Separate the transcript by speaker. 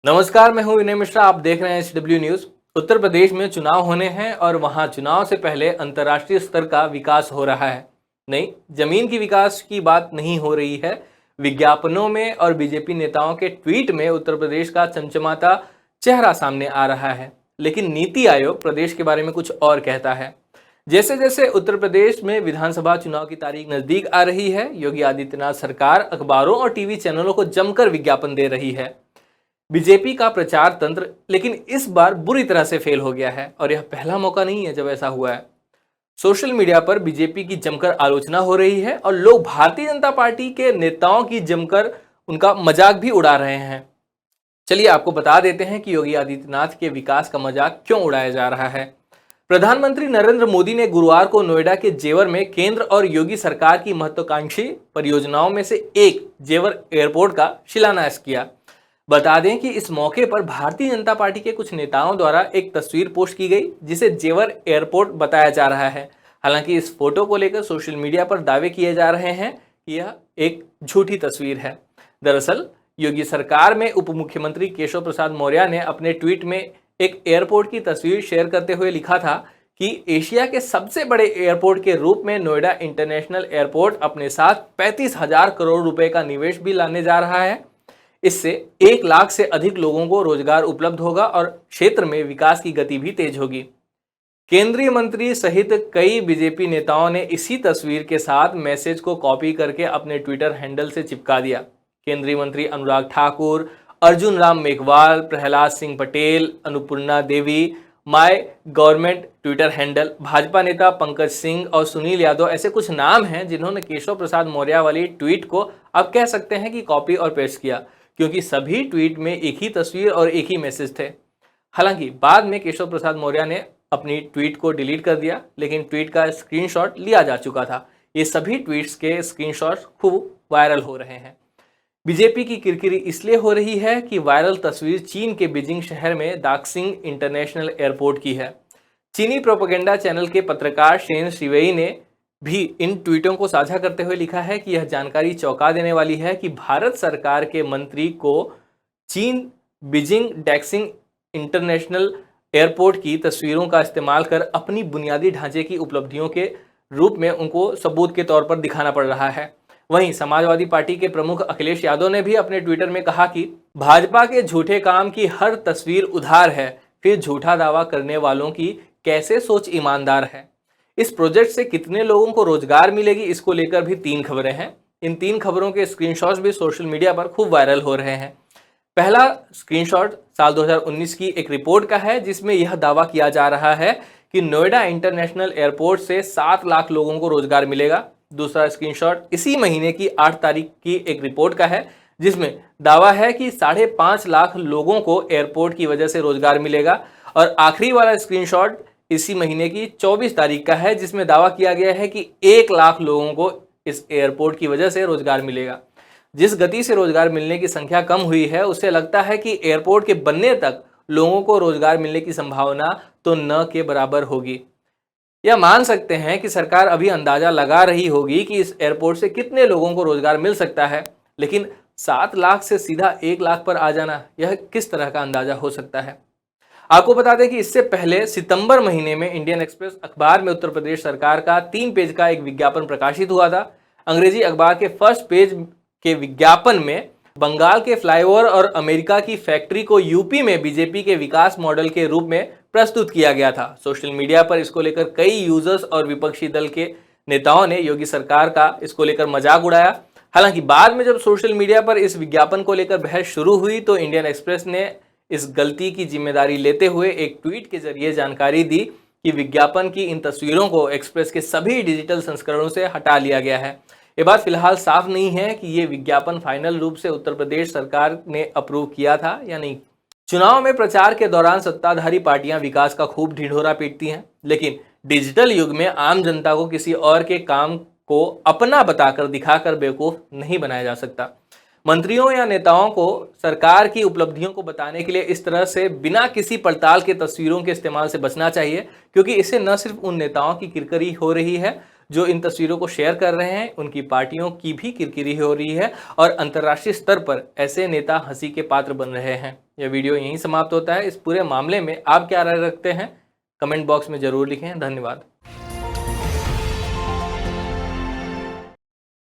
Speaker 1: नमस्कार, मैं हूं विनय मिश्रा। आप देख रहे हैं एचडब्ल्यू न्यूज। उत्तर प्रदेश में चुनाव होने हैं और वहां चुनाव से पहले अंतर्राष्ट्रीय स्तर का विकास हो रहा है। नहीं, जमीन की विकास की बात नहीं हो रही है। विज्ञापनों में और बीजेपी नेताओं के ट्वीट में उत्तर प्रदेश का चमचमाता चेहरा सामने आ रहा है। लेकिन नीति आयोग प्रदेश के बारे में कुछ और कहता है। जैसे जैसे उत्तर प्रदेश में विधानसभा चुनाव की तारीख नजदीक आ रही है, योगी आदित्यनाथ सरकार अखबारों और टीवी चैनलों को जमकर विज्ञापन दे रही है। बीजेपी का प्रचार तंत्र लेकिन इस बार बुरी तरह से फेल हो गया है और यह पहला मौका नहीं है जब ऐसा हुआ है। सोशल मीडिया पर बीजेपी की जमकर आलोचना हो रही है और लोग भारतीय जनता पार्टी के नेताओं की जमकर उनका मजाक भी उड़ा रहे हैं। चलिए आपको बता देते हैं कि योगी आदित्यनाथ के विकास का मजाक क्यों उड़ाया जा रहा है। प्रधानमंत्री नरेंद्र मोदी ने गुरुवार को नोएडा के जेवर में केंद्र और योगी सरकार की महत्वाकांक्षी परियोजनाओं में से एक जेवर एयरपोर्ट का शिलान्यास किया। बता दें कि इस मौके पर भारतीय जनता पार्टी के कुछ नेताओं द्वारा एक तस्वीर पोस्ट की गई जिसे जेवर एयरपोर्ट बताया जा रहा है। हालांकि इस फोटो को लेकर सोशल मीडिया पर दावे किए जा रहे हैं कि यह एक झूठी तस्वीर है। दरअसल योगी सरकार में उप मुख्यमंत्री केशव प्रसाद मौर्य ने अपने ट्वीट में एक एयरपोर्ट की तस्वीर शेयर करते हुए लिखा था कि एशिया के सबसे बड़े एयरपोर्ट के रूप में नोएडा इंटरनेशनल एयरपोर्ट अपने साथ 35,000 करोड़ रुपए का निवेश भी लाने जा रहा है। इससे 1 लाख से अधिक लोगों को रोजगार उपलब्ध होगा और क्षेत्र में विकास की गति भी तेज होगी। केंद्रीय मंत्री सहित कई बीजेपी नेताओं ने इसी तस्वीर के साथ मैसेज को कॉपी करके अपने ट्विटर हैंडल से चिपका दिया। केंद्रीय मंत्री Anurag Thakur, Arjun Ram Meghwal, Prahlad Singh Patel, Annapurna Devi, my government Twitter handle, Bhajpa नेता पंकज सिंह और सुनील यादव ऐसे कुछ नाम हैं जिन्होंने केशव प्रसाद मौर्य वाली ट्वीट को अब कह सकते हैं कि कॉपी और पेस्ट किया, क्योंकि सभी ट्वीट में एक ही तस्वीर और एक ही मैसेज थे। हालांकि बाद में केशव प्रसाद मौर्य ने अपनी ट्वीट को डिलीट कर दिया, लेकिन ट्वीट का स्क्रीनशॉट लिया जा चुका था। ये सभी ट्वीट्स के स्क्रीनशॉट्स खूब वायरल हो रहे हैं। बीजेपी की किरकिरी इसलिए हो रही है कि वायरल तस्वीर चीन के बीजिंग शहर में दाक्सिंग इंटरनेशनल एयरपोर्ट की है। चीनी प्रोपेगेंडा चैनल के पत्रकार शेन शिवेई ने भी इन ट्वीटों को साझा करते हुए लिखा है कि यह जानकारी चौंका देने वाली है कि भारत सरकार के मंत्री को चीन बीजिंग डैक्सिंग इंटरनेशनल एयरपोर्ट की तस्वीरों का इस्तेमाल कर अपनी बुनियादी ढांचे की उपलब्धियों के रूप में उनको सबूत के तौर पर दिखाना पड़ रहा है। वहीं समाजवादी पार्टी के प्रमुख अखिलेश यादव ने भी अपने ट्विटर में कहा कि भाजपा के झूठे काम की हर तस्वीर उधार है, फिर झूठा दावा करने वालों की कैसे सोच ईमानदार है। इस प्रोजेक्ट से कितने लोगों को रोजगार मिलेगी, इसको लेकर भी 3 खबरें हैं। इन 3 खबरों के स्क्रीनशॉट्स भी सोशल मीडिया पर खूब वायरल हो रहे हैं। पहला स्क्रीनशॉट साल 2019 की एक रिपोर्ट का है जिसमें यह दावा किया जा रहा है कि नोएडा इंटरनेशनल एयरपोर्ट से 7 लाख लोगों को रोजगार मिलेगा। दूसरा स्क्रीनशॉट इसी महीने की 8 तारीख की एक रिपोर्ट का है जिसमें दावा है कि 5.5 लाख लोगों को एयरपोर्ट की वजह से रोजगार मिलेगा। और आखिरी वाला स्क्रीनशॉट इसी महीने की 24 तारीख का है जिसमें दावा किया गया है कि 1 लाख लोगों को इस एयरपोर्ट की वजह से रोजगार मिलेगा। जिस गति से रोजगार मिलने की संख्या कम हुई है उससे लगता है कि एयरपोर्ट के बनने तक लोगों को रोजगार मिलने की संभावना तो न के बराबर होगी। यह मान सकते हैं कि सरकार अभी अंदाजा लगा रही होगी कि इस एयरपोर्ट से कितने लोगों को रोजगार मिल सकता है, लेकिन 7 लाख से सीधा 1 लाख पर आ जाना यह किस तरह का अंदाजा हो सकता है। आपको बता दें कि इससे पहले सितंबर महीने में इंडियन एक्सप्रेस अखबार में उत्तर प्रदेश सरकार का 3 पेज का एक विज्ञापन प्रकाशित हुआ था। अंग्रेजी अखबार के फर्स्ट पेज के विज्ञापन में बंगाल के फ्लाईओवर और अमेरिका की फैक्ट्री को यूपी में बीजेपी के विकास मॉडल के रूप में प्रस्तुत किया गया था। सोशल मीडिया पर इसको लेकर कई यूजर्स और विपक्षी दल के नेताओं ने योगी सरकार का इसको लेकर मजाक उड़ाया। हालांकि बाद में जब सोशल मीडिया पर इस विज्ञापन को लेकर बहस शुरू हुई तो इंडियन एक्सप्रेस ने इस गलती की जिम्मेदारी लेते हुए एक ट्वीट के जरिए जानकारी दी कि विज्ञापन की इन तस्वीरों को एक्सप्रेस के सभी डिजिटल संस्करणों से हटा लिया गया है। ये बात फिलहाल साफ नहीं है कि ये विज्ञापन फाइनल रूप से उत्तर प्रदेश सरकार ने अप्रूव किया था या नहीं। चुनाव में प्रचार के दौरान सत्ताधारी पार्टियां विकास का खूब ढिंढोरा पीटती हैं, लेकिन डिजिटल युग में आम जनता को किसी और के काम को अपना बताकर दिखाकर बेवकूफ नहीं बनाया जा सकता। मंत्रियों या नेताओं को सरकार की उपलब्धियों को बताने के लिए इस तरह से बिना किसी पड़ताल के तस्वीरों के इस्तेमाल से बचना चाहिए, क्योंकि इससे न सिर्फ उन नेताओं की किरकिरी हो रही है जो इन तस्वीरों को शेयर कर रहे हैं, उनकी पार्टियों की भी किरकिरी हो रही है और अंतर्राष्ट्रीय स्तर पर ऐसे नेता हंसी के पात्र बन रहे हैं। यह वीडियो यहीं समाप्त होता है। इस पूरे मामले में आप क्या राय रखते हैं कमेंट बॉक्स में ज़रूर लिखें। धन्यवाद।